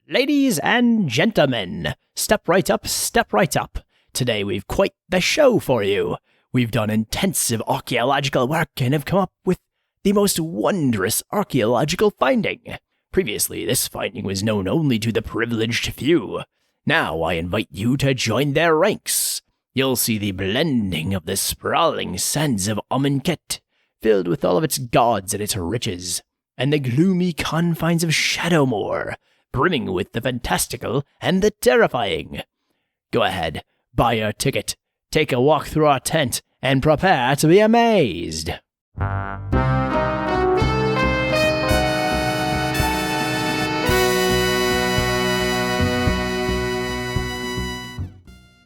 Ladies and gentlemen, step right up, step right up. Today we've quite the show for you. We've done intensive archaeological work and have come up with the most wondrous archaeological finding. Previously, this finding was known only to the privileged few. Now I invite you to join their ranks. You'll see the blending of the sprawling sands of Amonkhet, filled with all of its gods and its riches, and the gloomy confines of Shadowmoor, brimming with the fantastical and the terrifying. Go ahead, buy your ticket, take a walk through our tent, and prepare to be amazed.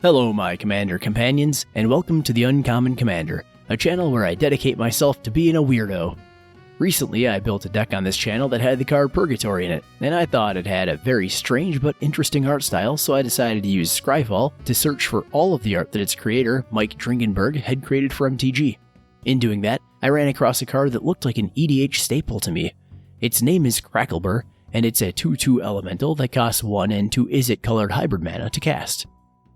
Hello, my Commander companions, and welcome to the Uncommon Commander, a channel where I dedicate myself to being a weirdo. Recently, I built a deck on this channel that had the card Purgatory in it, and I thought it had a very strange but interesting art style, so I decided to use Scryfall to search for all of the art that its creator, Mike Dringenberg, had created for MTG. In doing that, I ran across a card that looked like an EDH staple to me. Its name is Crackleburr, and it's a 2/2 elemental that costs 1 and 2 izzet colored hybrid mana to cast.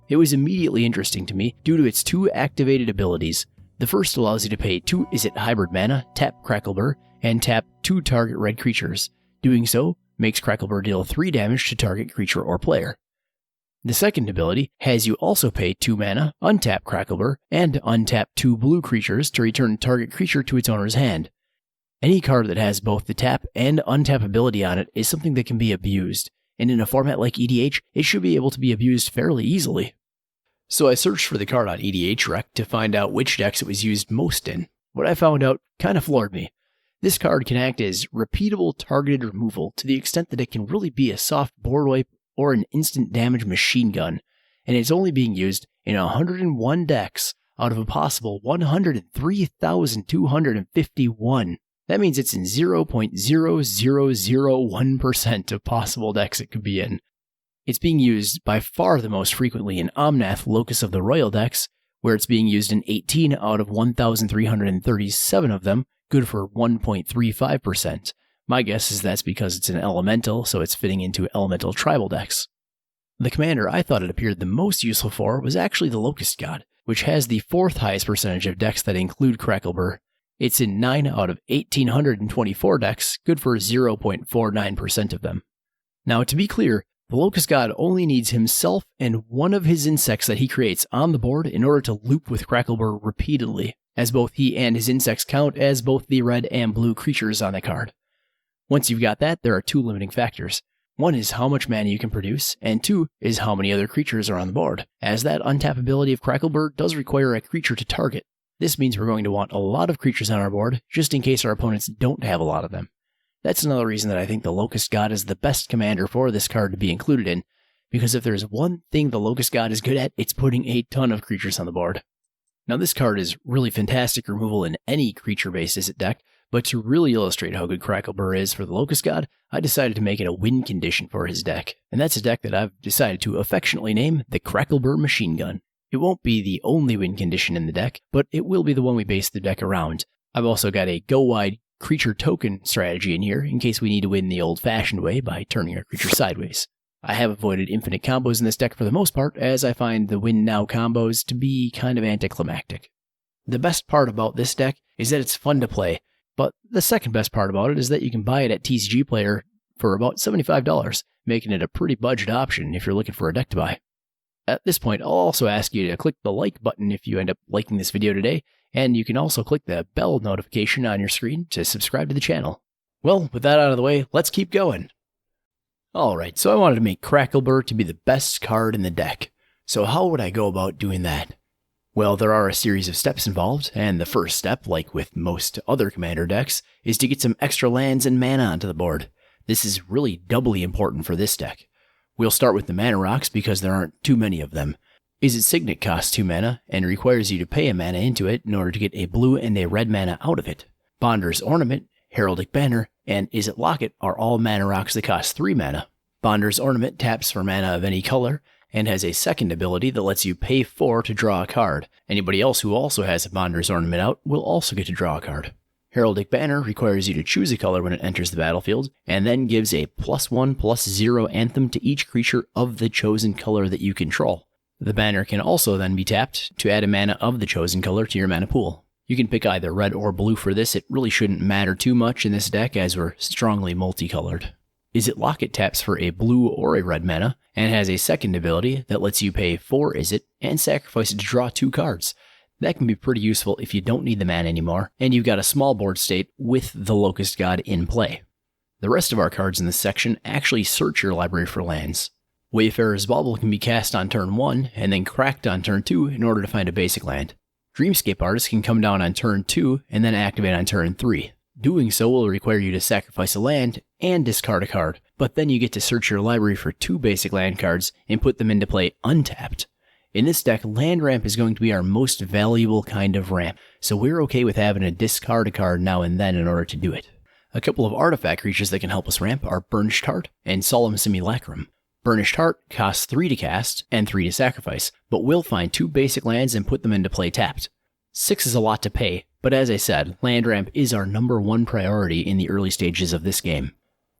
It was immediately interesting to me due to its 2 activated abilities. The first allows you to pay 2 izzet hybrid mana, tap Crackleburr, and tap 2 target red creatures. Doing so makes Crackleburr deal 3 damage to target creature or player. The second ability has you also pay 2 mana, untap Crackleburr, and untap 2 blue creatures to return target creature to its owner's hand. Any card that has both the tap and untap ability on it is something that can be abused, and in a format like EDH, it should be able to be abused fairly easily. So I searched for the card on EDH Rec to find out which decks it was used most in. What I found out kind of floored me. This card can act as repeatable targeted removal to the extent that it can really be a soft board wipe or an instant damage machine gun, and it's only being used in 101 decks out of a possible 103,251. That means it's in 0.0001% of possible decks it could be in. It's being used by far the most frequently in Omnath Locust of the Royal decks, where it's being used in 18 out of 1,337 of them, good for 1.35%. My guess is that's because it's an elemental, so it's fitting into elemental tribal decks. The commander I thought it appeared the most useful for was actually the Locust God, which has the 4th highest percentage of decks that include Crackleburr. It's in 9 out of 1,824 decks, good for 0.49% of them. Now, to be clear, the Locust God only needs himself and one of his insects that he creates on the board in order to loop with Crackleburr repeatedly, as both he and his insects count as both the red and blue creatures on the card. Once you've got that, there are 2 limiting factors. 1 is how much mana you can produce, and 2 is how many other creatures are on the board, as that untap ability of Crackleburr does require a creature to target. This means we're going to want a lot of creatures on our board, just in case our opponents don't have a lot of them. That's another reason that I think the Locust God is the best commander for this card to be included in, because if there's one thing the Locust God is good at, it's putting a ton of creatures on the board. Now this card is really fantastic removal in any creature-based izzet deck, but to really illustrate how good Crackleburr is for the Locust God, I decided to make it a win condition for his deck, and that's a deck that I've decided to affectionately name the Crackleburr Machine Gun. It won't be the only win condition in the deck, but it will be the one we base the deck around. I've also got a go-wide creature token strategy in here, in case we need to win the old-fashioned way by turning our creature sideways. I have avoided infinite combos in this deck for the most part, as I find the win now combos to be kind of anticlimactic. The best part about this deck is that it's fun to play, but the second best part about it is that you can buy it at TCG Player for about $75, making it a pretty budget option if you're looking for a deck to buy. At this point, I'll also ask you to click the like button if you end up liking this video today, and you can also click the bell notification on your screen to subscribe to the channel. Well, with that out of the way, let's keep going. Alright, so I wanted to make Crackleburr to be the best card in the deck. So how would I go about doing that? Well, there are a series of steps involved, and the first step, like with most other commander decks, is to get some extra lands and mana onto the board. This is really doubly important for this deck. We'll start with the mana rocks because there aren't too many of them. Izzet Signet costs 2 mana and requires you to pay a mana into it in order to get a blue and a red mana out of it. Bonder's Ornament, Heraldic Banner, and Izzet Locket are all mana rocks that cost 3 mana. Bonder's Ornament taps for mana of any color and has a second ability that lets you pay 4 to draw a card. Anybody else who also has a Bonder's Ornament out will also get to draw a card. Heraldic Banner requires you to choose a color when it enters the battlefield, and then gives a +1/+0 anthem to each creature of the chosen color that you control. The banner can also then be tapped to add a mana of the chosen color to your mana pool. You can pick either red or blue for this. It really shouldn't matter too much in this deck as we're strongly multicolored. Izzet Locket taps for a blue or a red mana, and has a second ability that lets you pay 4 Izzet and sacrifice it to draw 2 cards. That can be pretty useful if you don't need the mana anymore, and you've got a small board state with the Locust God in play. The rest of our cards in this section actually search your library for lands. Wayfarer's Bauble can be cast on turn 1, and then cracked on turn 2 in order to find a basic land. Dreamscape Artist can come down on turn 2, and then activate on turn 3. Doing so will require you to sacrifice a land and discard a card, but then you get to search your library for 2 basic land cards and put them into play untapped. In this deck, land ramp is going to be our most valuable kind of ramp, so we're okay with having to discard a card now and then in order to do it. A couple of artifact creatures that can help us ramp are Burnished Heart and Solemn Simulacrum. Burnished Heart costs 3 to cast and 3 to sacrifice, but we'll find 2 basic lands and put them into play tapped. 6 is a lot to pay, but as I said, land ramp is our #1 priority in the early stages of this game.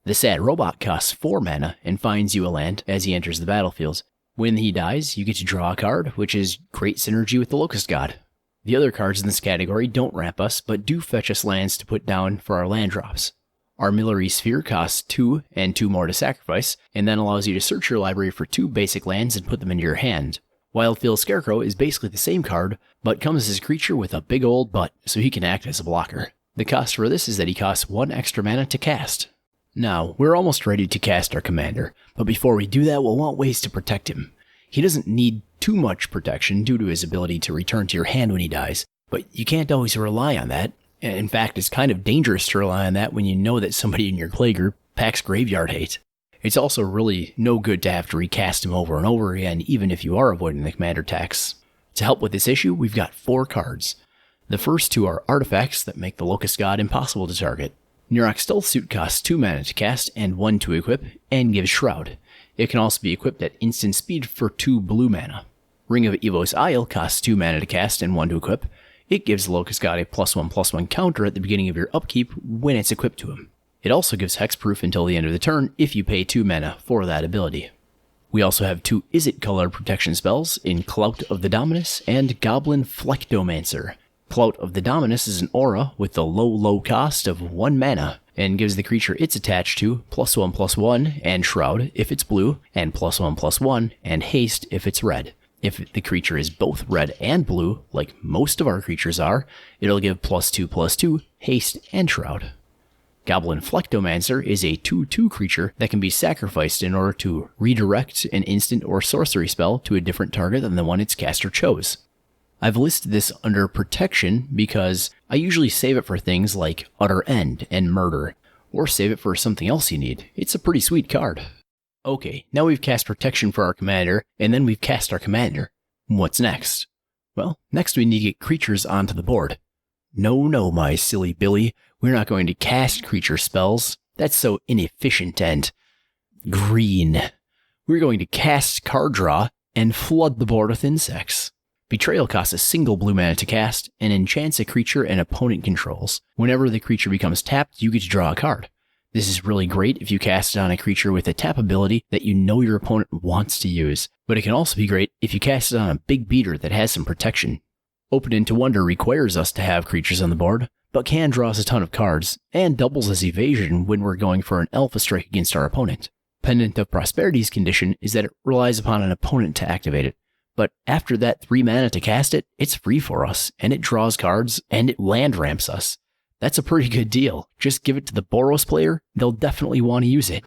The Sad Robot costs 4 mana and finds you a land as he enters the battlefield. When he dies, you get to draw a card, which is great synergy with the Locust God. The other cards in this category don't ramp us, but do fetch us lands to put down for our land drops. Armillary Sphere costs 2 and 2 more to sacrifice, and then allows you to search your library for 2 basic lands and put them into your hand. Wildfield Scarecrow is basically the same card, but comes as a creature with a big old butt, so he can act as a blocker. The cost for this is that he costs 1 extra mana to cast. Now, we're almost ready to cast our commander, but before we do that, we'll want ways to protect him. He doesn't need too much protection due to his ability to return to your hand when he dies, but you can't always rely on that. In fact, it's kind of dangerous to rely on that when you know that somebody in your playgroup packs Graveyard Hate. It's also really no good to have to recast him over and over again, even if you are avoiding the commander tax. To help with this issue, we've got 4 cards. The first 2 are artifacts that make the Locust God impossible to target. Nurok Stealth Suit costs 2 mana to cast and 1 to equip, and gives Shroud. It can also be equipped at instant speed for 2 blue mana. Ring of Evos Isle costs 2 mana to cast and 1 to equip. It gives the Locust God a +1/+1 counter at the beginning of your upkeep when it's equipped to him. It also gives hexproof until the end of the turn if you pay 2 mana for that ability. We also have 2 Izzet color protection spells in Clout of the Dominus and Goblin Flectomancer. Clout of the Dominus is an aura with the low cost of 1 mana, and gives the creature it's attached to +1/+1 and Shroud if it's blue, and +1/+1 and Haste if it's red. If the creature is both red and blue, like most of our creatures are, it'll give +2/+2, Haste, and Shroud. Goblin Flectomancer is a 2/2 creature that can be sacrificed in order to redirect an instant or sorcery spell to a different target than the one its caster chose. I've listed this under protection because I usually save it for things like Utter End and Murder, or save it for something else you need. It's a pretty sweet card. Okay, now we've cast protection for our commander, and then we've cast our commander. What's next? Well, next we need to get creatures onto the board. No, my silly Billy, we're not going to cast creature spells. That's so inefficient and green. We're going to cast card draw and flood the board with insects. Betrayal costs a single blue mana to cast and enchants a creature an opponent controls. Whenever the creature becomes tapped, you get to draw a card. This is really great if you cast it on a creature with a tap ability that you know your opponent wants to use, but it can also be great if you cast it on a big beater that has some protection. Open into Wonder requires us to have creatures on the board, but can draw us a ton of cards, and doubles as evasion when we're going for an Alpha Strike against our opponent. Pendant of Prosperity's condition is that it relies upon an opponent to activate it. But after that 3 mana to cast it, it's free for us, and it draws cards, and it land ramps us. That's a pretty good deal. Just give it to the Boros player, they'll definitely want to use it.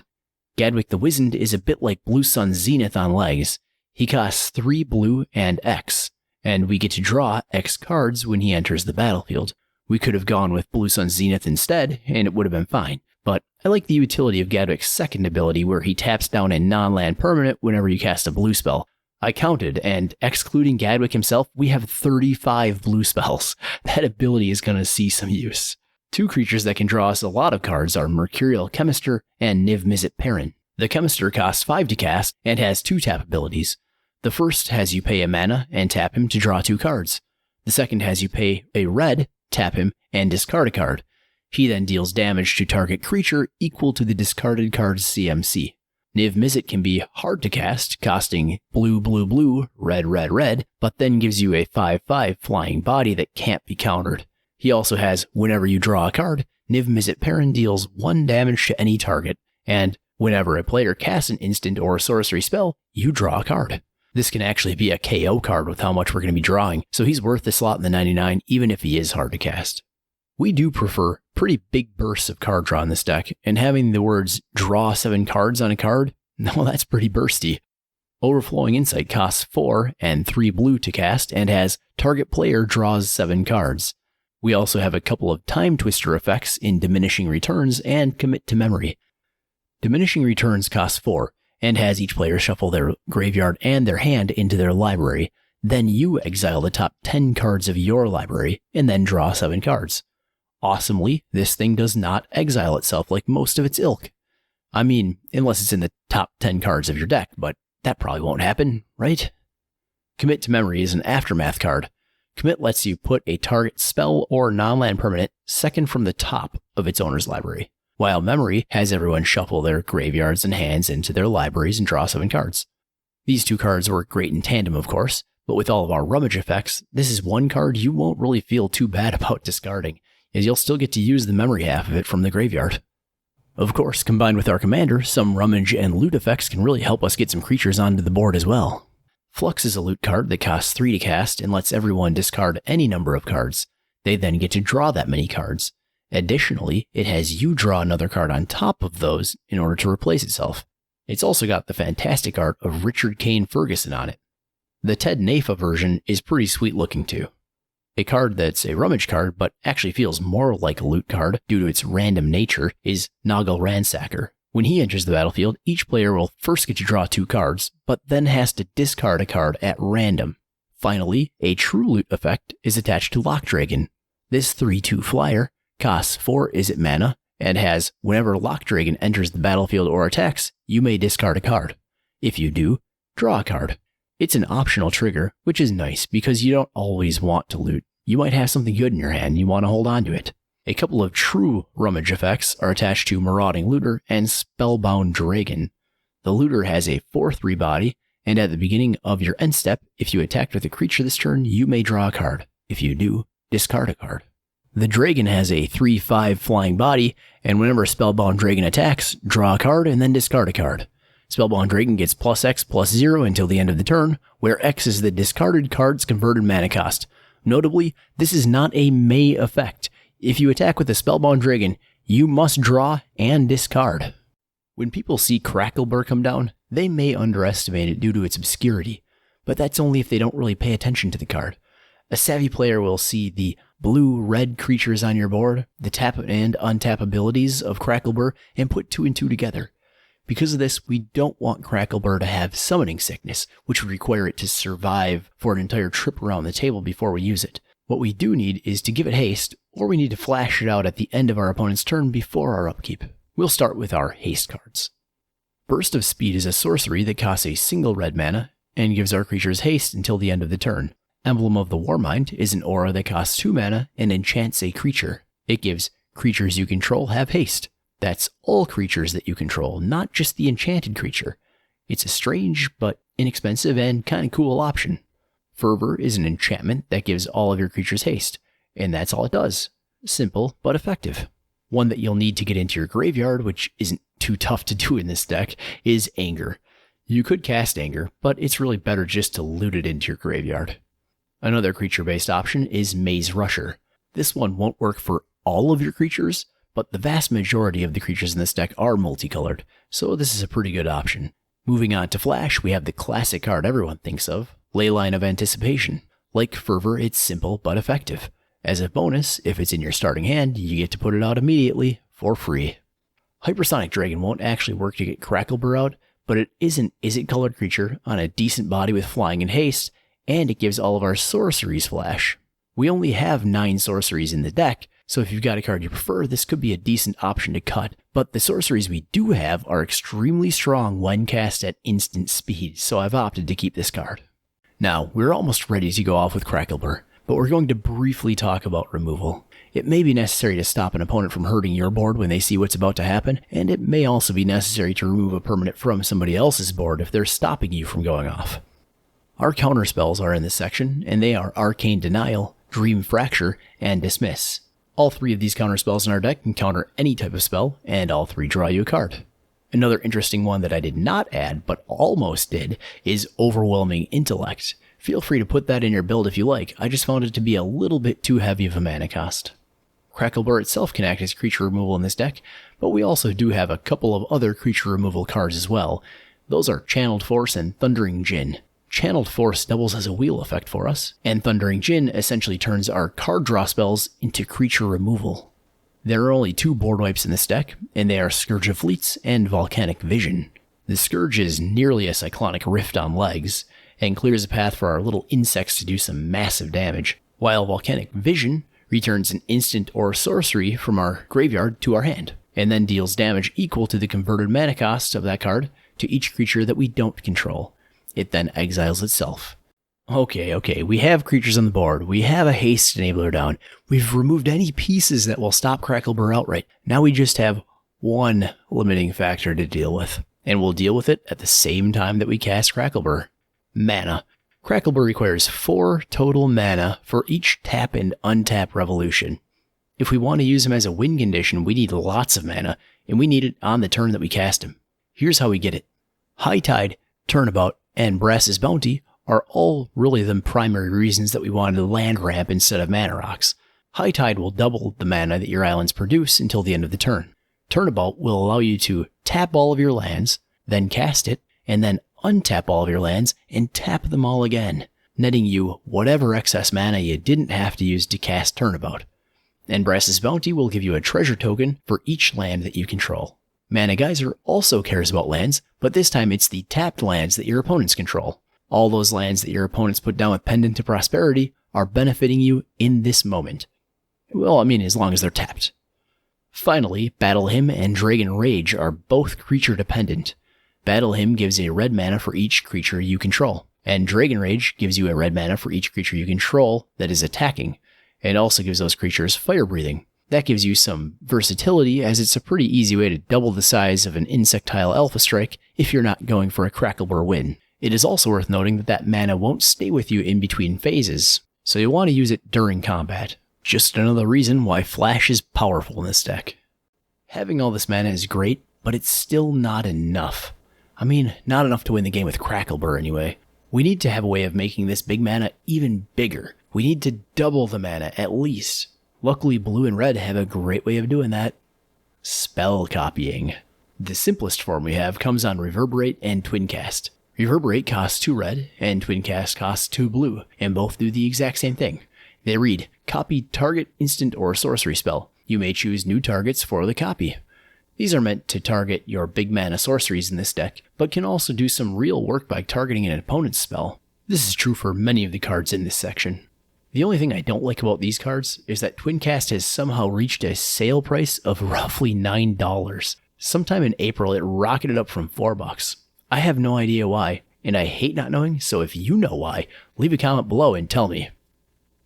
Gadwick the Wizard is a bit like Blue Sun Zenith on legs. He costs 3 blue and X, and we get to draw X cards when he enters the battlefield. We could have gone with Blue Sun Zenith instead, and it would have been fine. But I like the utility of Gadwick's second ability where he taps down a non-land permanent whenever you cast a blue spell. I counted, and excluding Gadwick himself, we have 35 blue spells. That ability is going to see some use. 2 creatures that can draw us a lot of cards are Mercurial Chemister and Niv Mizzet Perrin. The Chemister costs 5 to cast and has 2 tap abilities. The first has you pay a mana and tap him to draw 2 cards. The second has you pay a red, tap him, and discard a card. He then deals damage to target creature equal to the discarded card's CMC. Niv-Mizzet can be hard to cast, costing blue, blue, blue, red, red, red, but then gives you a 5/5 flying body that can't be countered. He also has, whenever you draw a card, Niv-Mizzet Perrin deals 1 damage to any target, and whenever a player casts an instant or a sorcery spell, you draw a card. This can actually be a KO card with how much we're going to be drawing, so he's worth the slot in the 99 even if he is hard to cast. We do prefer pretty big bursts of card draw in this deck, and having the words draw 7 cards on a card, well, that's pretty bursty. Overflowing Insight costs 4 and 3 blue to cast and has target player draws 7 cards. We also have a couple of Time Twister effects in Diminishing Returns and Commit to Memory. Diminishing Returns costs 4 and has each player shuffle their graveyard and their hand into their library. Then you exile the top 10 cards of your library and then draw 7 cards. Awesomely, this thing does not exile itself like most of its ilk. I mean, unless it's in the top 10 cards of your deck, but that probably won't happen, right? Commit to Memory is an Aftermath card. Commit lets you put a target spell or non-land permanent second from the top of its owner's library, while Memory has everyone shuffle their graveyards and hands into their libraries and draw 7 cards. These 2 cards work great in tandem, of course, but with all of our rummage effects, this is one card you won't really feel too bad about discarding, as you'll still get to use the memory half of it from the graveyard. Of course, combined with our commander, some rummage and loot effects can really help us get some creatures onto the board as well. Flux is a loot card that costs 3 to cast and lets everyone discard any number of cards. They then get to draw that many cards. Additionally, it has you draw another card on top of those in order to replace itself. It's also got the fantastic art of Richard Kane Ferguson on it. The Ted Nafa version is pretty sweet looking too. A card that's a rummage card but actually feels more like a loot card due to its random nature is Nagal Ransacker. When he enters the battlefield, each player will first get to draw 2 cards, but then has to discard a card at random. Finally, a true loot effect is attached to Lock Dragon. This 3/2 flyer costs 4 izzet mana and has, whenever Lock Dragon enters the battlefield or attacks, you may discard a card. If you do, draw a card. It's an optional trigger, which is nice because you don't always want to loot. You might have something good in your hand and you want to hold on to it. A couple of true rummage effects are attached to Marauding Looter and Spellbound Dragon. The Looter has a 4/3 body, and at the beginning of your end step, if you attack with a creature this turn, you may draw a card. If you do, discard a card. The Dragon has a 3/5 flying body, and whenever Spellbound Dragon attacks, draw a card and then discard a card. Spellbound Dragon gets +X/+0 until the end of the turn, where X is the discarded card's converted mana cost. Notably, this is not a May effect. If you attack with a Spellbound Dragon, you must draw and discard. When people see Crackleburr come down, they may underestimate it due to its obscurity, but that's only if they don't really pay attention to the card. A savvy player will see the blue-red creatures on your board, the tap and untap abilities of Crackleburr, and put 2 and 2 together. Because of this, we don't want Crackleburr to have summoning sickness, which would require it to survive for an entire trip around the table before we use it. What we do need is to give it haste, or we need to flash it out at the end of our opponent's turn before our upkeep. We'll start with our haste cards. Burst of Speed is a sorcery that costs a single red mana and gives our creatures haste until the end of the turn. Emblem of the Warmind is an aura that costs 2 mana and enchants a creature. It gives creatures you control have haste. That's all creatures that you control, not just the enchanted creature. It's a strange but inexpensive and kind of cool option. Fervor is an enchantment that gives all of your creatures haste, and that's all it does. Simple but effective. One that you'll need to get into your graveyard, which isn't too tough to do in this deck, is Anger. You could cast Anger, but it's really better just to loot it into your graveyard. Another creature-based option is Maze Rusher. This one won't work for all of your creatures, but the vast majority of the creatures in this deck are multicolored, so this is a pretty good option. Moving on to Flash, we have the classic card everyone thinks of, Leyline of Anticipation. Like Fervor, it's simple but effective. As a bonus, if it's in your starting hand, you get to put it out immediately for free. Hypersonic Dragon won't actually work to get Crackleburr out, but it is an izzet-colored creature on a decent body with flying and haste, and it gives all of our sorceries flash. We only have 9 sorceries in the deck, so if you've got a card you prefer, this could be a decent option to cut, but the sorceries we do have are extremely strong when cast at instant speed, so I've opted to keep this card. Now, we're almost ready to go off with Crackleburr, but we're going to briefly talk about removal. It may be necessary to stop an opponent from hurting your board when they see what's about to happen, and it may also be necessary to remove a permanent from somebody else's board if they're stopping you from going off. Our counterspells are in this section, and they are Arcane Denial, Dream Fracture, and Dismiss. All 3 of these counterspells in our deck can counter any type of spell, and all 3 draw you a card. Another interesting one that I did not add, but almost did, is Overwhelming Intellect. Feel free to put that in your build if you like, I just found it to be a little bit too heavy of a mana cost. Crackleburr itself can act as creature removal in this deck, but we also do have a couple of other creature removal cards as well. Those are Channeled Force and Thundering Djinn. Channeled Force doubles as a wheel effect for us, and Thundering Djinn essentially turns our card draw spells into creature removal. There are only 2 board wipes in this deck, and they are Scourge of Fleets and Volcanic Vision. The Scourge is nearly a Cyclonic Rift on legs, and clears a path for our little insects to do some massive damage, while Volcanic Vision returns an instant or sorcery from our graveyard to our hand, and then deals damage equal to the converted mana cost of that card to each creature that we don't control. It then exiles itself. Okay, we have creatures on the board, we have a haste enabler down, we've removed any pieces that will stop Crackleburr outright. Now we just have one limiting factor to deal with, and we'll deal with it at the same time that we cast Crackleburr. Mana. Crackleburr requires 4 total mana for each tap and untap revolution. If we want to use him as a win condition, we need lots of mana, and we need it on the turn that we cast him. Here's how we get it. High Tide, Turnabout, and Brass's Bounty are all really the primary reasons that we wanted land ramp instead of mana rocks. High Tide will double the mana that your islands produce until the end of the turn. Turnabout will allow you to tap all of your lands, then cast it, and then untap all of your lands and tap them all again, netting you whatever excess mana you didn't have to use to cast Turnabout. And Brass's Bounty will give you a treasure token for each land that you control. Mana Geyser also cares about lands, but this time it's the tapped lands that your opponents control. All those lands that your opponents put down with Pendant to Prosperity are benefiting you in this moment. Well, I mean, as long as they're tapped. Finally, Battle Hymn and Dragon Rage are both creature dependent. Battle Hymn gives a red mana for each creature you control, and Dragon Rage gives you a red mana for each creature you control that is attacking, and also gives those creatures fire breathing. That gives you some versatility, as it's a pretty easy way to double the size of an Insectile Alpha Strike if you're not going for a Crackleburr win. It is also worth noting that mana won't stay with you in between phases, so you'll want to use it during combat. Just another reason why Flash is powerful in this deck. Having all this mana is great, but it's still not enough. I mean, not enough to win the game with Crackleburr anyway. We need to have a way of making this big mana even bigger. We need to double the mana at least. Luckily, blue and red have a great way of doing that. Spell copying. The simplest form we have comes on Reverberate and Twincast. Reverberate costs 2 red, and Twincast costs 2 blue, and both do the exact same thing. They read, copy target instant or sorcery spell. You may choose new targets for the copy. These are meant to target your big mana sorceries in this deck, but can also do some real work by targeting an opponent's spell. This is true for many of the cards in this section. The only thing I don't like about these cards is that Twincast has somehow reached a sale price of roughly $9. Sometime in April, it rocketed up from $4. I have no idea why, and I hate not knowing, so if you know why, leave a comment below and tell me.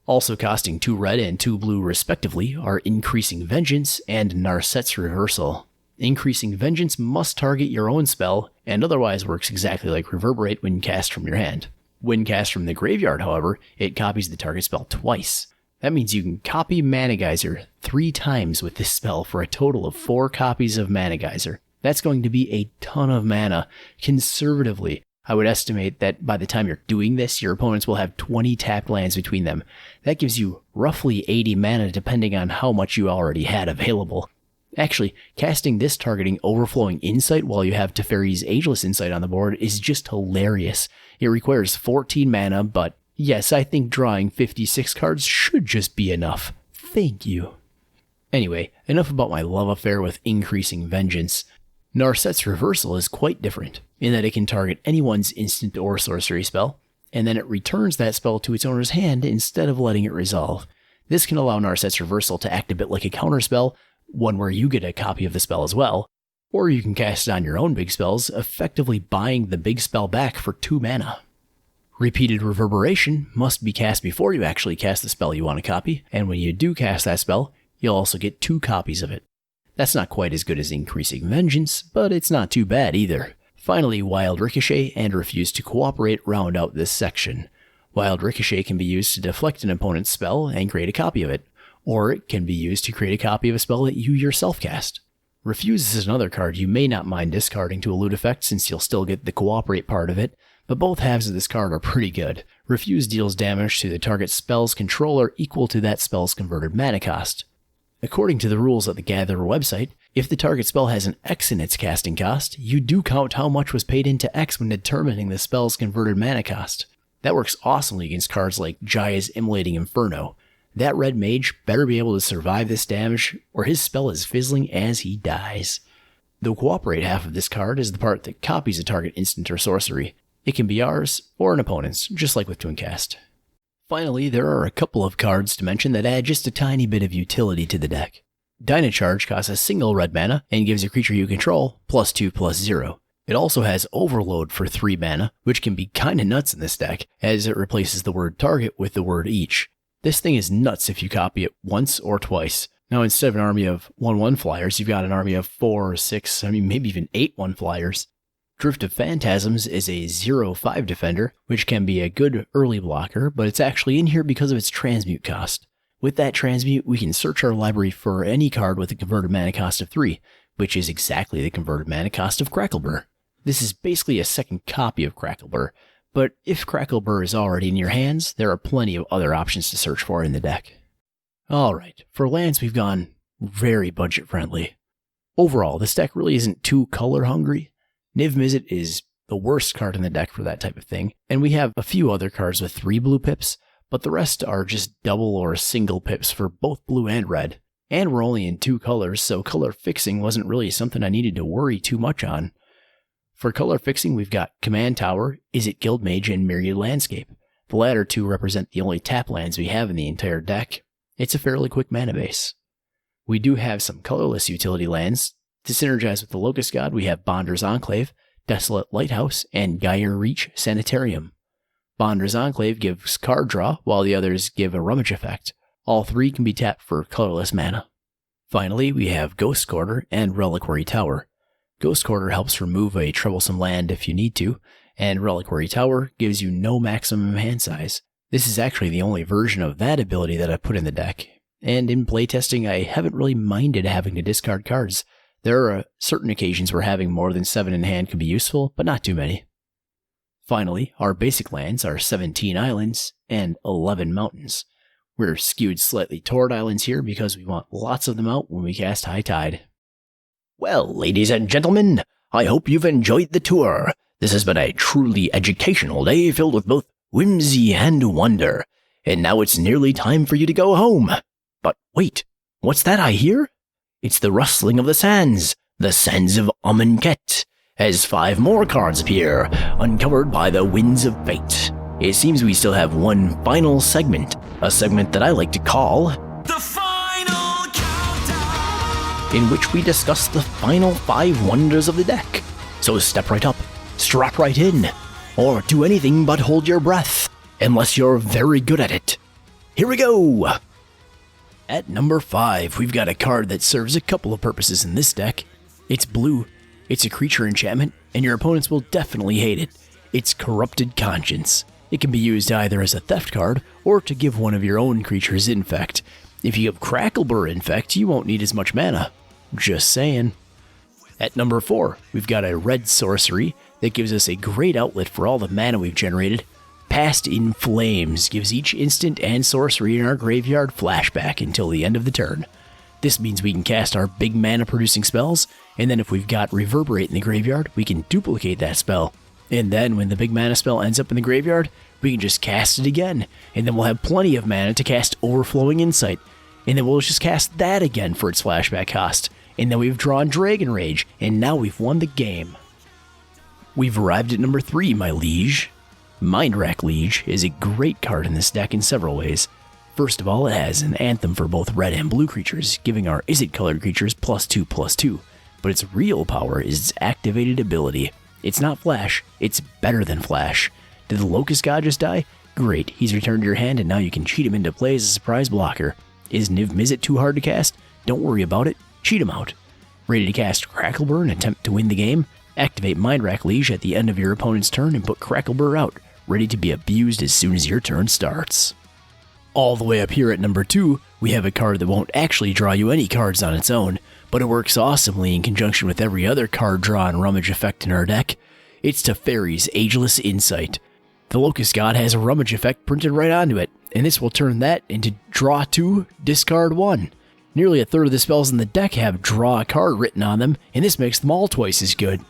Also costing 2 red and 2 blue respectively are Increasing Vengeance and Narcet's Reversal. Increasing Vengeance must target your own spell, and otherwise works exactly like Reverberate when cast from your hand. When cast from the graveyard, however, it copies the target spell twice. That means you can copy Mana Geyser 3 times with this spell for a total of 4 copies of Mana Geyser. That's going to be a ton of mana. Conservatively, I would estimate that by the time you're doing this, your opponents will have 20 tapped lands between them. That gives you roughly 80 mana depending on how much you already had available. Actually, casting this targeting Overflowing Insight while you have Teferi's Ageless Insight on the board is just hilarious. It requires 14 mana, but yes, I think drawing 56 cards should just be enough. Thank you. Anyway, enough about my love affair with Increasing Vengeance. Narcet's Reversal is quite different, in that it can target anyone's instant or sorcery spell, and then it returns that spell to its owner's hand instead of letting it resolve. This can allow Narcet's Reversal to act a bit like a counterspell, one where you get a copy of the spell as well, or you can cast it on your own big spells, effectively buying the big spell back for 2 mana. Repeated Reverberation must be cast before you actually cast the spell you want to copy, and when you do cast that spell, You'll also get 2 copies of it. That's not quite as good as Increasing Vengeance, but it's not too bad either. Finally, Wild Ricochet and Refuse to Cooperate round out this section. Wild Ricochet can be used to deflect an opponent's spell and create a copy of it, or it can be used to create a copy of a spell that you yourself cast. Refuse is another card you may not mind discarding to elude effect since you'll still get the Cooperate part of it, but both halves of this card are pretty good. Refuse deals damage to the target spell's controller equal to that spell's converted mana cost. According to the rules at the Gatherer website, if the target spell has an X in its casting cost, you do count how much was paid into X when determining the spell's converted mana cost. That works awesomely against cards like Jaya's Immolating Inferno. That red mage better be able to survive this damage, or his spell is fizzling as he dies. The Cooperate half of this card is the part that copies a target instant or sorcery. It can be ours, or an opponent's, just like with Twincast. Finally, there are a couple of cards to mention that add just a tiny bit of utility to the deck. Dynacharge costs a single red mana and gives a creature you control +2/+0. It also has Overload for 3 mana, which can be kinda nuts in this deck, as it replaces the word target with the word each. This thing is nuts if you copy it once or twice. Now instead of an army of 1/1 flyers, you've got an army of 4 or 6, maybe even 8 1 flyers. Drift of Phantasms is a 0/5 defender, which can be a good early blocker, but it's actually in here because of its transmute cost. With that transmute, we can search our library for any card with a converted mana cost of 3, which is exactly the converted mana cost of Crackleburr. This is basically a second copy of Crackleburr, but if Crackleburr is already in your hands, there are plenty of other options to search for in the deck. Alright, for lands we've gone very budget friendly. Overall, this deck really isn't too color hungry. Niv Mizzet is the worst card in the deck for that type of thing, and we have a few other cards with 3 blue pips, but the rest are just double or single pips for both blue and red. And we're only in 2 colors, so color fixing wasn't really something I needed to worry too much on. For color fixing, we've got Command Tower, Izzet Guildmage, and Myriad Landscape. The latter 2 represent the only tap lands we have in the entire deck. It's a fairly quick mana base. We do have some colorless utility lands. To synergize with the Locust God, we have Bonder's Enclave, Desolate Lighthouse, and Gyre Reach Sanitarium. Bonder's Enclave gives card draw, while the others give a rummage effect. All 3 can be tapped for colorless mana. Finally, we have Ghost Quarter and Reliquary Tower. Ghost Quarter helps remove a troublesome land if you need to, and Reliquary Tower gives you no maximum hand size. This is actually the only version of that ability that I've put in the deck, and in playtesting I haven't really minded having to discard cards. There are certain occasions where having more than 7 in hand can be useful, but not too many. Finally, our basic lands are 17 islands and 11 mountains. We're skewed slightly toward islands here because we want lots of them out when we cast High Tide. Well, ladies and gentlemen, I hope you've enjoyed the tour. This has been a truly educational day filled with both whimsy and wonder. And now it's nearly time for you to go home. But wait, what's that I hear? It's the rustling of the sands of Amonkhet, as 5 more cards appear, uncovered by the winds of fate. It seems we still have one final segment, a segment that I like to call The Final Countdown, in which we discuss the final 5 wonders of the deck. So step right up, strap right in, or do anything but hold your breath, unless you're very good at it. Here we go! At number 5, we've got a card that serves a couple of purposes in this deck. It's blue, it's a creature enchantment, and your opponents will definitely hate it. It's Corrupted Conscience. It can be used either as a theft card, or to give one of your own creatures Infect. If you give Crackleburr Infect, you won't need as much mana. Just saying. At number 4, we've got a red sorcery that gives us a great outlet for all the mana we've generated. Past in Flames gives each instant and sorcery in our graveyard flashback until the end of the turn. This means we can cast our big mana producing spells, and then if we've got Reverberate in the graveyard, we can duplicate that spell. And then when the big mana spell ends up in the graveyard, we can just cast it again, and then we'll have plenty of mana to cast Overflowing Insight, and then we'll just cast that again for its flashback cost, and then we've drawn Dragon Rage, and now we've won the game. We've arrived at number 3, my liege. Mindrack Liege is a great card in this deck in several ways. First of all, it has an anthem for both red and blue creatures, giving our Izzet colored creatures +2/+2, but its real power is its activated ability. It's not Flash, it's better than Flash. Did the Locust God just die? Great, he's returned to your hand and now you can cheat him into play as a surprise blocker. Is Niv Mizzet too hard to cast? Don't worry about it. Cheat him out. Ready to cast Crackleburr and attempt to win the game? Activate Mind Rack Liege at the end of your opponent's turn and put Crackleburr out, ready to be abused as soon as your turn starts. All the way up here at number 2, we have a card that won't actually draw you any cards on its own, but it works awesomely in conjunction with every other card draw and rummage effect in our deck. It's Teferi's Ageless Insight. The Locust God has a rummage effect printed right onto it, and this will turn that into draw 2, discard 1. Nearly a third of the spells in the deck have draw a card written on them, and this makes them all twice as good.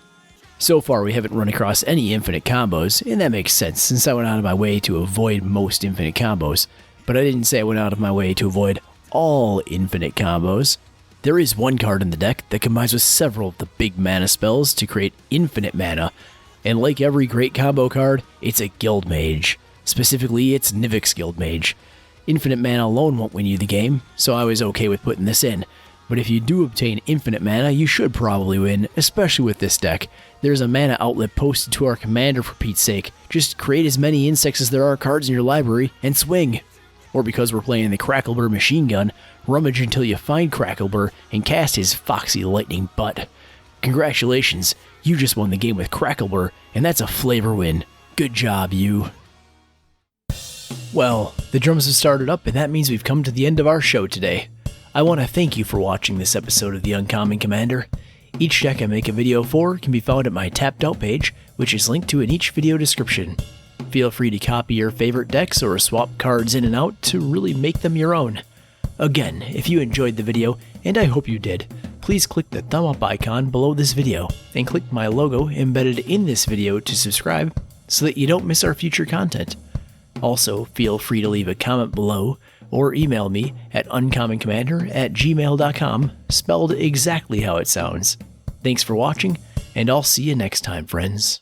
So far we haven't run across any infinite combos, and that makes sense since I went out of my way to avoid most infinite combos, but I didn't say I went out of my way to avoid all infinite combos. There is one card in the deck that combines with several of the big mana spells to create infinite mana, and like every great combo card, it's a Guild Mage. Specifically, it's Nivix Guild Mage. Infinite mana alone won't win you the game, so I was okay with putting this in. But if you do obtain infinite mana, you should probably win, especially with this deck. There's a mana outlet posted to our commander for Pete's sake. Just create as many insects as there are cards in your library, and swing. Or because we're playing the Crackleburr machine gun, rummage until you find Crackleburr and cast his foxy lightning butt. Congratulations, you just won the game with Crackleburr, and that's a flavor win. Good job, you. Well, the drums have started up, and that means we've come to the end of our show today. I want to thank you for watching this episode of The Uncommon Commander. Each deck I make a video for can be found at my Tapped Out page, which is linked to in each video description. Feel free to copy your favorite decks or swap cards in and out to really make them your own. Again, if you enjoyed the video, and I hope you did, please click the thumb up icon below this video, and click my logo embedded in this video to subscribe so that you don't miss our future content. Also, feel free to leave a comment below or email me at uncommoncommander@gmail.com, spelled exactly how it sounds. Thanks for watching, and I'll see you next time, friends.